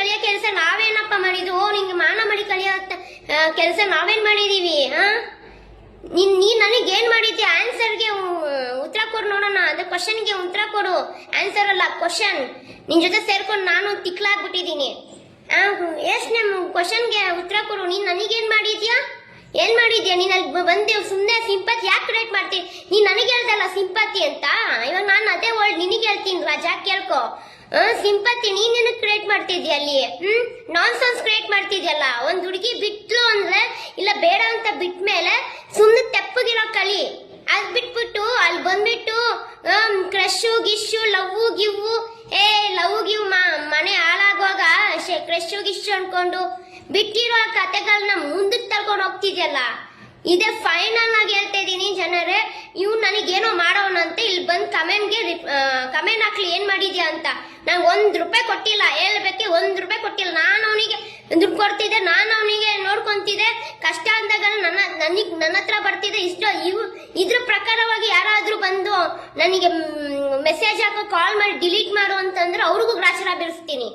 ಕಲಿಯೋ ಕೆಲಸ ನಾವೇನಪ್ಪ ಮಾಡಿದ್ವಿ? ಓ ನಿಂಗೆ ಮಾನ ಮಾಡಿ ಕಲಿಯೋ ಕೆಲಸ ನಾವೇನ್ ಮಾಡಿದೀವಿ? ನೀ ನನಗೇನ್ ಮಾಡಿದ್ಯಾ? ಆನ್ಸರ್ಗೆ ಉತ್ತರ ಕೊಡು ನೋಡೋಣ. ಅದು ಕ್ವಶನ್ಗೆ ಉತ್ತರ ಕೊಡು, ಆನ್ಸರ್ ಅಲ್ಲ ಕ್ವಶನ್. ನಿನ್ ಜೊತೆ ಸೇರ್ಕೊಂಡು ನಾನು ತಿಕ್ಲಾಗ್ಬಿಟ್ಟಿದೀನಿ. ಯೋಚನೆ ಕ್ವಶನ್ಗೆ ಉತ್ತರ ಕೊಡು. ನೀನ್ ನನಗೇನ್ ಮಾಡಿದ್ಯಾ? ಏನ್ ಮಾಡಿದ್ಯಾ? ನೀನ್ ಅಲ್ಲಿ ಬಂದೆ ಸುಮ್ಮನೆ ಸಿಂಪತಿ ಯಾಕೆ ಕ್ರಿಯೇಟ್ ಮಾಡ್ತೀನಿ? ನೀನ್ ನನಗೆ ಹೇಳ್ದಲ್ಲ ಸಿಂಪತಿ ಅಂತ, ಇವಾಗ ನಾನು ಅದೇ ವರ್ಡ್ ನಿನಗೆ ಹೇಳ್ತೀನಿ ರಾಜಾ, ಕೇಳ್ಕೊ. ಸಿಂಪತಿ ನೀನೇನು ಕ್ರಿಯೇಟ್ ಮಾಡ್ತಿದ್ಯಾ ಅಲ್ಲಿ? ನಾನ್ಸೆನ್ಸ್ ಕ್ರಿಯೇಟ್ ಮಾಡ್ತಿದ್ಯಲ್ಲ. ಒಂದ್ ಹುಡುಗಿ ಬಿಟ್ಲು ಅಂದ್ರೆ ಇಲ್ಲ ಬೇಡ ಅಂತ ಬಿಟ್ಮೇಲೆ ಸುಮ್ಮನೆ ತೆಪ್ಪಗಿರೋ ಕಲಿ. ಅದ್ ಬಿಟ್ಬಿಟ್ಟು ಅಲ್ಲಿ ಬಂದ್ಬಿಟ್ಟು ಕ್ರಶು Gishu love give love give ಮನೆ ಹಾಳಾಗುವಾಗ ಕ್ರಶು ಗಿಶು ಅನ್ಕೊಂಡು ಬಿಟ್ಟಿರೋ ಕತೆಗಳನ್ನ ಮುಂದಕ್ಕೆ ತಳ್ಕೊಂಡು ಹೋಗ್ತಿದ್ಯಲ್ಲ. ಇದೇ ಫೈನಲ್ ಆಗಿ ಹೇಳ್ತಾ ಇದೀನಿ ಜನರೇ, ಇವ್ ನನಗೇನೋ ಮಾಡೋನಂತೆ ಇಲ್ಲಿ ಬಂದ್ ಕಮೆಂಟ್ ಹಾಕ್ಲಿ ಏನ್ ಮಾಡಿದ್ಯಾ ಅಂತ. ನಂಗೆ ₹1 ಕೊಟ್ಟಿಲ್ಲ, ಹೇಳ್ಬೇಕೆ ₹1 ಕೊಟ್ಟಿಲ್ಲ. ನಾನು ಅವನಿಗೆ ದುಡ್ಡು ಕೊಡ್ತಿದ್ದೆ, ನಾನು ಅವನಿಗೆ ನೋಡ್ಕೊಂತಿದ್ದೆ. ಕಷ್ಟ ಅಂದಾಗ ನನ್ನ ಹತ್ರ ಬರ್ತಿದ್ದೆ. ಇದ್ರ ಪ್ರಕಾರವಾಗಿ ಯಾರಾದ್ರೂ ಬಂದು ನನಗೆ ಮೆಸೇಜ್ ಹಾಕೋ ಕಾಲ್ ಮಾಡಿ ಡಿಲೀಟ್ ಮಾಡು ಅಂತಂದ್ರೆ ಅವ್ರಿಗೂ ಗ್ರಾಚಾರ ಬೀರಿಸ್ತೀನಿ.